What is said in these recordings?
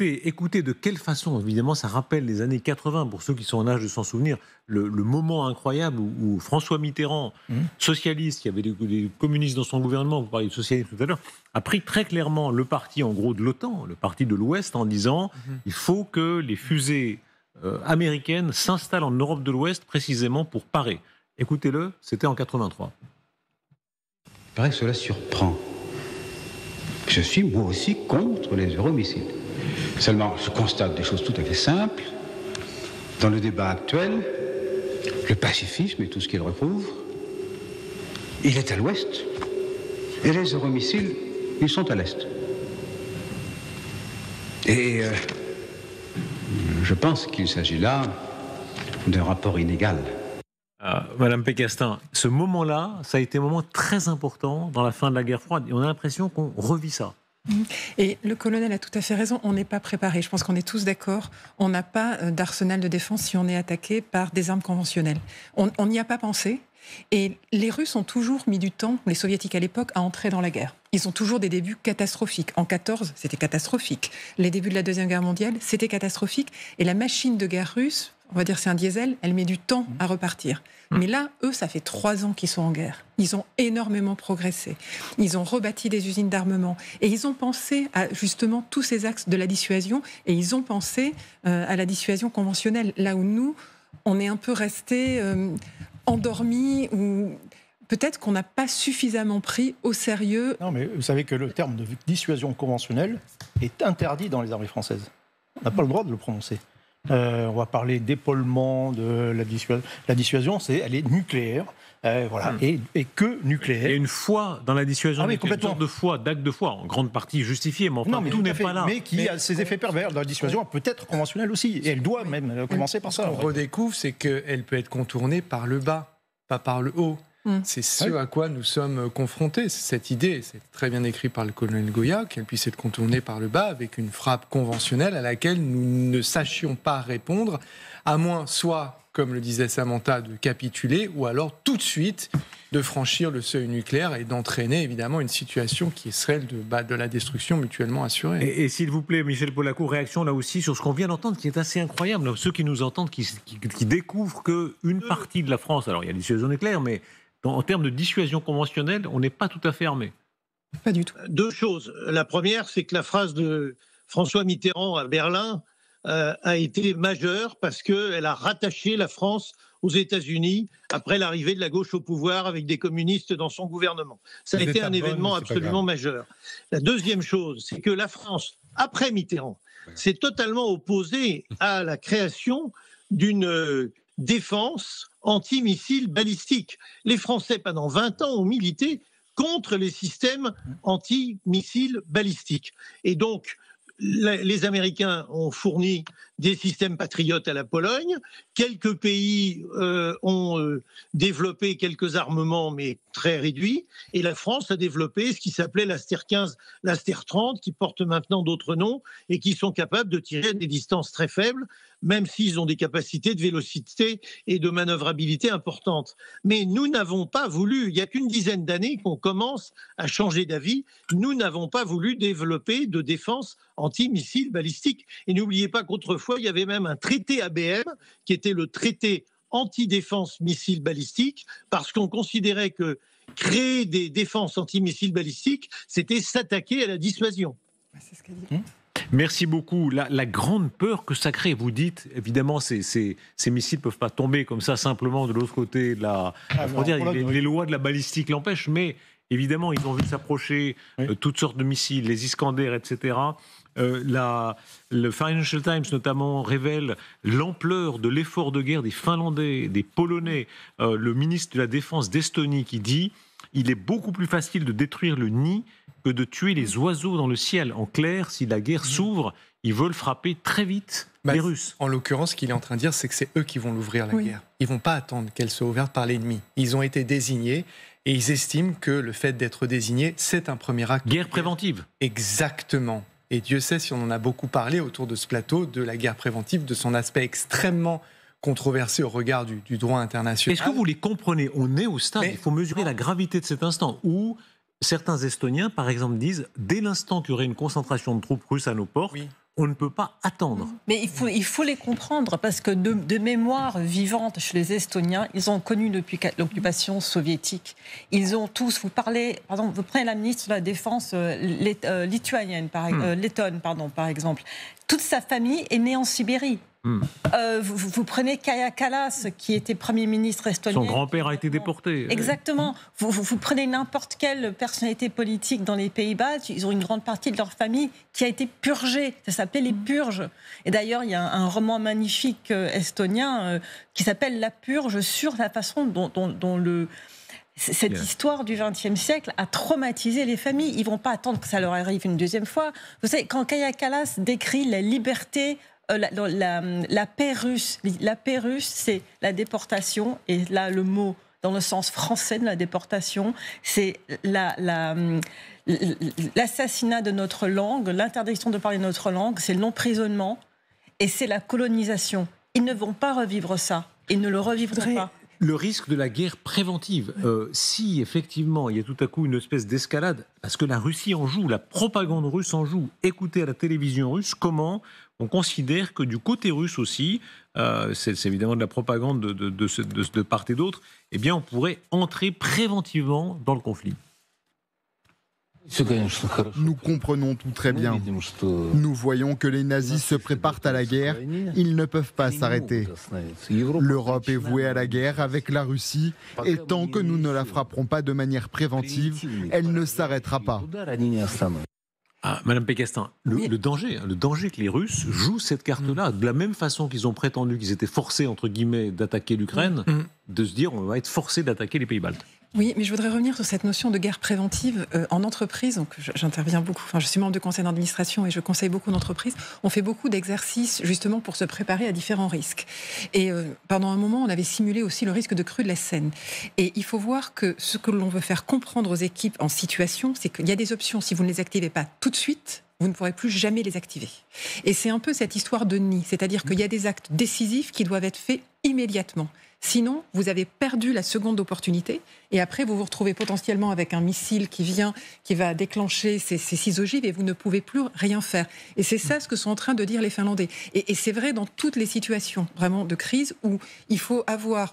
écoutez de quelle façon, évidemment, ça rappelle les années 80, pour ceux qui sont en âge de s'en souvenir, le moment incroyable où François Mitterrand, socialiste, qui avait des communistes dans son gouvernement, vous parliez de socialisme tout à l'heure, a pris très clairement le parti, en gros, de l'OTAN, le parti de l'Ouest, en disant il faut que les fusées américaines s'installent en Europe de l'Ouest, précisément pour parer. Écoutez-le, c'était en 83. Il paraît que cela surprend. Je suis moi aussi contre les euromissiles. Seulement, je constate des choses tout à fait simples. Dans le débat actuel, le pacifisme et tout ce qu'il recouvre, il est à l'ouest. Et les euromissiles, ils sont à l'est. Et je pense qu'il s'agit là d'un rapport inégal. Madame Pécastin, ce moment-là, ça a été un moment très important dans la fin de la guerre froide. Et on a l'impression qu'on revit ça. Et le colonel a tout à fait raison, on n'est pas préparé. Je pense qu'on est tous d'accord. On n'a pas d'arsenal de défense si on est attaqué par des armes conventionnelles. On n'y a pas pensé. Et les Russes ont toujours mis du temps, les Soviétiques à l'époque, à entrer dans la guerre. Ils ont toujours des débuts catastrophiques. En 1914, c'était catastrophique. Les débuts de la Deuxième Guerre mondiale, c'était catastrophique. Et la machine de guerre russe, on va dire c'est un diesel, elle met du temps à repartir. Mais là, eux, ça fait 3 ans qu'ils sont en guerre. Ils ont énormément progressé. Ils ont rebâti des usines d'armement. Et ils ont pensé à justement tous ces axes de la dissuasion. Et ils ont pensé à la dissuasion conventionnelle. Là où nous, on est un peu restés endormis ou peut-être qu'on n'a pas suffisamment pris au sérieux. Non, mais vous savez que le terme de dissuasion conventionnelle est interdit dans les armées françaises. On n'a pas le droit de le prononcer. On va parler d'épaulement, de la dissuasion, elle est nucléaire, voilà, et que nucléaire. Il y a une foi dans la dissuasion, complètement. Une sorte de foi, d'acte de foi, en grande partie justifiée, mais enfin, tout n'est pas là. Mais qui a ses effets pervers. La dissuasion peut être conventionnelle aussi, et elle doit même commencer par ça. Ce qu'on redécouvre, c'est qu'elle peut être contournée par le bas, pas par le haut. C'est ce à quoi nous sommes confrontés. C'est cette idée, c'est très bien écrit par le colonel Goya, qu'elle puisse être contournée par le bas avec une frappe conventionnelle à laquelle nous ne sachions pas répondre, à moins soit, comme le disait Samantha, de capituler, ou alors tout de suite de franchir le seuil nucléaire et d'entraîner évidemment une situation qui serait de la destruction mutuellement assurée. Et s'il vous plaît, Michel Polaco, réaction là aussi sur ce qu'on vient d'entendre, qui est assez incroyable. Là, ceux qui nous entendent, qui découvrent qu'une partie de la France, alors il y a la dissuasion nucléaire, mais en termes de dissuasion conventionnelle, on n'est pas tout à fait armé. Pas du tout. 2 choses. La première, c'est que la phrase de François Mitterrand à Berlin a été majeure parce qu'elle a rattaché la France aux États-Unis après l'arrivée de la gauche au pouvoir avec des communistes dans son gouvernement. Ça a été un événement absolument majeur. La deuxième chose, c'est que la France, après Mitterrand, s'est totalement opposée à la création d'une défense anti-missiles balistiques. Les Français, pendant 20 ans, ont milité contre les systèmes anti-missiles balistiques. Et donc, les Américains ont fourni des systèmes patriotes à la Pologne. Quelques pays ont développé quelques armements, mais très réduits. Et la France a développé ce qui s'appelait l'Aster 15, l'Aster 30, qui portent maintenant d'autres noms et qui sont capables de tirer à des distances très faibles, même s'ils ont des capacités de vélocité et de manœuvrabilité importantes. Mais nous n'avons pas voulu, il n'y a qu'une dizaine d'années qu'on commence à changer d'avis, nous n'avons pas voulu développer de défense anti-missiles balistiques. Et n'oubliez pas qu'autrefois, il y avait même un traité ABM, qui était le traité anti-défense missiles balistiques, parce qu'on considérait que créer des défenses anti-missiles balistiques, c'était s'attaquer à la dissuasion. C'est ce qu'elle dit. Merci beaucoup. La grande peur que ça crée, vous dites, évidemment, ces missiles ne peuvent pas tomber comme ça simplement de l'autre côté de la frontière. Les lois de la balistique l'empêchent, mais évidemment, ils ont vu s'approcher toutes sortes de missiles, les Iskander, etc. Le Financial Times, notamment, révèle l'ampleur de l'effort de guerre des Finlandais, des Polonais. Le ministre de la Défense d'Estonie qui dit « Il est beaucoup plus facile de détruire le nid que de tuer les oiseaux dans le ciel. En clair, si la guerre s'ouvre, ils veulent frapper très vite les Russes. » En l'occurrence, ce qu'il est en train de dire, c'est que c'est eux qui vont l'ouvrir, la guerre. Ils ne vont pas attendre qu'elle soit ouverte par l'ennemi. Ils ont été désignés et ils estiment que le fait d'être désignés, c'est un premier acte. Guerre préventive. Exactement. Et Dieu sait si on en a beaucoup parlé autour de ce plateau, de la guerre préventive, de son aspect extrêmement controversé au regard du droit international. Est-ce que vous les comprenez ? On est au stade, il faut mesurer la gravité de cet instant où certains Estoniens, par exemple, disent, dès l'instant qu'il y aurait une concentration de troupes russes à nos portes, on ne peut pas attendre. Mais il faut les comprendre, parce que de mémoire vivante chez les Estoniens, ils ont connu depuis l'occupation soviétique. Ils ont tous, vous parlez, par exemple, vous prenez la ministre de la Défense lituanienne, lettonne, par exemple. Toute sa famille est née en Sibérie. Vous prenez Kaja Kallas, qui était Premier ministre estonien. Son grand-père a été déporté. Exactement. Vous prenez n'importe quelle personnalité politique dans les Pays-Bas, ils ont une grande partie de leur famille qui a été purgée. Ça s'appelait les purges. Et d'ailleurs, il y a un roman magnifique estonien qui s'appelle La Purge, sur la façon dont cette histoire du XXe siècle a traumatisé les familles. Ils ne vont pas attendre que ça leur arrive une deuxième fois. Vous savez, quand Kaja Kallas décrit la liberté, la paix russe. La paix russe, c'est la déportation, et là, le mot dans le sens français de la déportation, c'est l'assassinat de notre langue, l'interdiction de parler notre langue, c'est l'emprisonnement, et c'est la colonisation. Ils ne vont pas revivre ça. Ils ne le revivront pas. Le risque de la guerre préventive, si effectivement il y a tout à coup une espèce d'escalade, parce que la Russie en joue, la propagande russe en joue, écoutez à la télévision russe comment on considère que du côté russe aussi, c'est évidemment de la propagande de part et d'autre, eh bien on pourrait entrer préventivement dans le conflit. Nous comprenons tout très bien. Nous voyons que les nazis se préparent à la guerre. Ils ne peuvent pas s'arrêter. L'Europe est vouée à la guerre avec la Russie, et tant que nous ne la frapperons pas de manière préventive, elle ne s'arrêtera pas. Madame Pécastin, le danger que les Russes jouent cette carte-là, de la même façon qu'ils ont prétendu qu'ils étaient forcés, entre guillemets, d'attaquer l'Ukraine, de se dire on va être forcés d'attaquer les pays baltes. Oui, mais je voudrais revenir sur cette notion de guerre préventive en entreprise. Donc, j'interviens beaucoup. Enfin, je suis membre du conseil d'administration et je conseille beaucoup d'entreprises. On fait beaucoup d'exercices justement pour se préparer à différents risques. Et pendant un moment, on avait simulé aussi le risque de crue de la Seine. Et il faut voir que ce que l'on veut faire comprendre aux équipes en situation, c'est qu'il y a des options. Si vous ne les activez pas tout de suite, vous ne pourrez plus jamais les activer. Et c'est un peu cette histoire de nid. C'est-à-dire qu'il y a des actes décisifs qui doivent être faits immédiatement. Sinon, vous avez perdu la seconde opportunité et après, vous vous retrouvez potentiellement avec un missile qui va déclencher ces 6 ogives et vous ne pouvez plus rien faire. Et c'est ça ce que sont en train de dire les Finlandais. Et c'est vrai dans toutes les situations vraiment de crise où il faut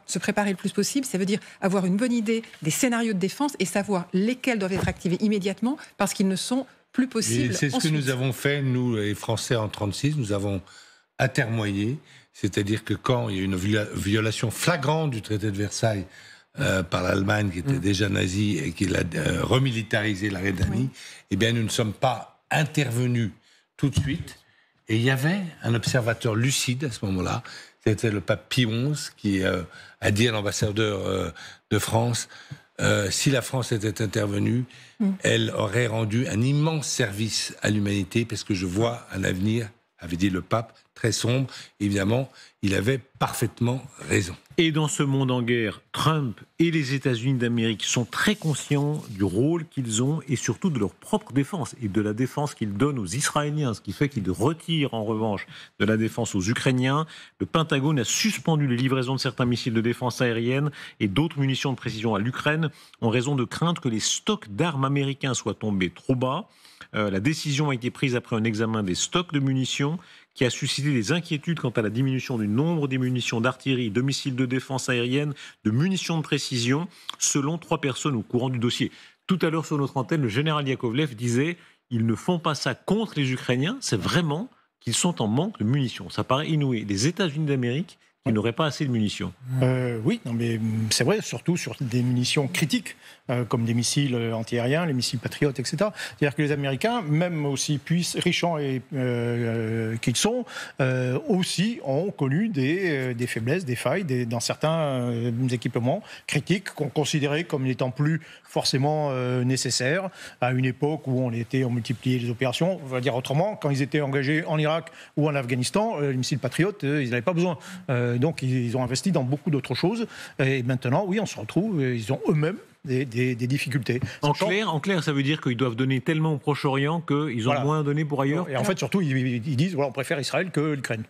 se préparer le plus possible. Ça veut dire avoir une bonne idée des scénarios de défense et savoir lesquels doivent être activés immédiatement parce qu'ils ne sont plus possibles. C'est ce que nous avons fait, nous, les Français, en 1936. Nous avons atermoyé. C'est-à-dire que quand il y a une violation flagrante du traité de Versailles par l'Allemagne, qui était déjà nazie et qui a remilitarisé la Rhénanie, eh bien, nous ne sommes pas intervenus tout de suite. Et il y avait un observateur lucide à ce moment-là, c'était le pape Pie XI, qui a dit à l'ambassadeur de France, si la France était intervenue, elle aurait rendu un immense service à l'humanité, parce que je vois un avenir, avait dit le pape, très sombre. Évidemment, il avait parfaitement raison. Et dans ce monde en guerre, Trump et les États-Unis d'Amérique sont très conscients du rôle qu'ils ont et surtout de leur propre défense et de la défense qu'ils donnent aux Israéliens, ce qui fait qu'ils retirent en revanche de la défense aux Ukrainiens. Le Pentagone a suspendu les livraisons de certains missiles de défense aérienne et d'autres munitions de précision à l'Ukraine en raison de crainte que les stocks d'armes américains soient tombés trop bas. La décision a été prise après un examen des stocks de munitions qui a suscité des inquiétudes quant à la diminution du nombre des munitions d'artillerie, de missiles de défense aérienne, de munitions de précision, selon 3 personnes au courant du dossier. Tout à l'heure sur notre antenne, le général Yakovlev disait « ils ne font pas ça contre les Ukrainiens, c'est vraiment qu'ils sont en manque de munitions ». Ça paraît inouï. Les États-Unis d'Amérique qui n'auraient pas assez de munitions. Oui, non, mais c'est vrai, surtout sur des munitions critiques, comme des missiles antiaériens, les missiles patriotes, etc. C'est-à-dire que les Américains, même aussi riches qu'ils sont, aussi ont connu des faiblesses, des failles dans certains équipements critiques qu'on considérait comme n'étant plus forcément nécessaires à une époque où on multipliait les opérations. On va dire autrement, quand ils étaient engagés en Irak ou en Afghanistan, les missiles patriotes, ils n'avaient pas besoin. Donc ils ont investi dans beaucoup d'autres choses. Et maintenant, oui, on se retrouve, ils ont eux-mêmes des difficultés. En clair, ça veut dire qu'ils doivent donner tellement au Proche-Orient qu'ils ont moins donné pour ailleurs. Et en fait, surtout, ils disent on préfère Israël que l'Ukraine.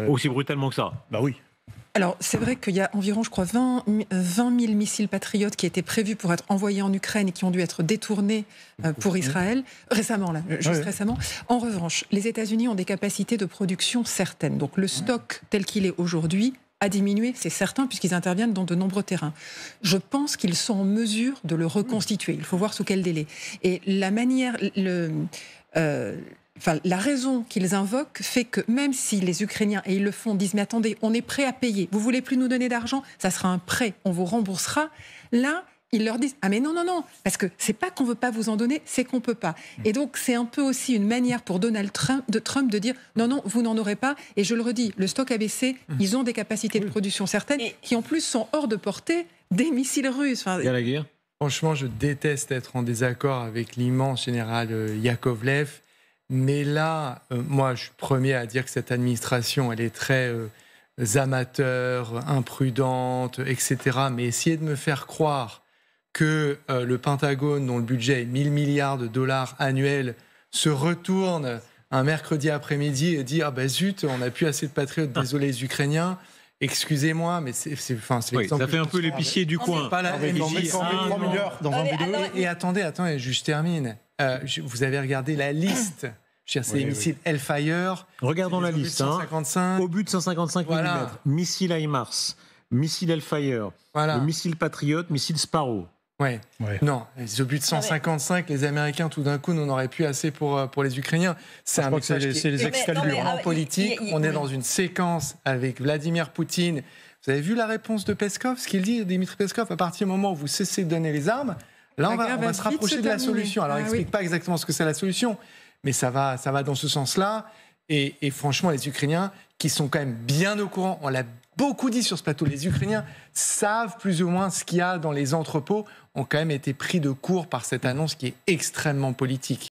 Aussi brutalement que ça. Bah oui. Alors, c'est vrai qu'il y a environ, je crois, 20 000 missiles patriotes qui étaient prévus pour être envoyés en Ukraine et qui ont dû être détournés pour Israël, récemment. En revanche, les États-Unis ont des capacités de production certaines. Donc, le stock tel qu'il est aujourd'hui a diminué, c'est certain, puisqu'ils interviennent dans de nombreux terrains. Je pense qu'ils sont en mesure de le reconstituer. Il faut voir sous quel délai. Et la manière... la raison qu'ils invoquent fait que même si les Ukrainiens, et ils le font, disent « mais attendez, on est prêt à payer, vous voulez plus nous donner d'argent, ça sera un prêt, on vous remboursera », là, ils leur disent « ah mais non, parce que c'est pas qu'on veut pas vous en donner, c'est qu'on peut pas ». Et donc c'est un peu aussi une manière pour Donald Trump de dire « non, vous n'en aurez pas ». Et je le redis, le stock a baissé, ils ont des capacités de production certaines, qui en plus sont hors de portée des missiles russes. Il y a la guerre. Franchement, je déteste être en désaccord avec l'immense général Yakovlev. Mais là, moi, je suis premier à dire que cette administration, elle est très amateur, imprudente, etc. Mais essayer de me faire croire que le Pentagone, dont le budget est 1 000 milliards de dollars annuels, se retourne un mercredi après-midi et dit « ah ben zut, on n'a plus assez de patriotes, désolé les Ukrainiens ». Excusez-moi, mais c'est ça fait un peu l'épicier du coin. Et attendez, je termine. Vous avez regardé la liste. C'est les missiles Hellfire. Regardons la liste. Obus de 155 mm, missile HIMARS, missile Hellfire, le missile Patriot, missile Sparrow. Non, les obus de 155, les Américains, tout d'un coup, n'en auraient plus assez pour les Ukrainiens. C'est un message qui est extrêmement politique. On est dans une séquence avec Vladimir Poutine. Vous avez vu la réponse de Peskov, ce qu'il dit, Dimitri Peskov, à partir du moment où vous cessez de donner les armes, là, on va se rapprocher de la solution. Alors, il n'explique pas exactement ce que c'est la solution, mais ça va dans ce sens-là. Et franchement, les Ukrainiens, qui sont quand même bien au courant, on l'a beaucoup dit sur ce plateau, les Ukrainiens savent plus ou moins ce qu'il y a dans les entrepôts, ont quand même été pris de court par cette annonce qui est extrêmement politique.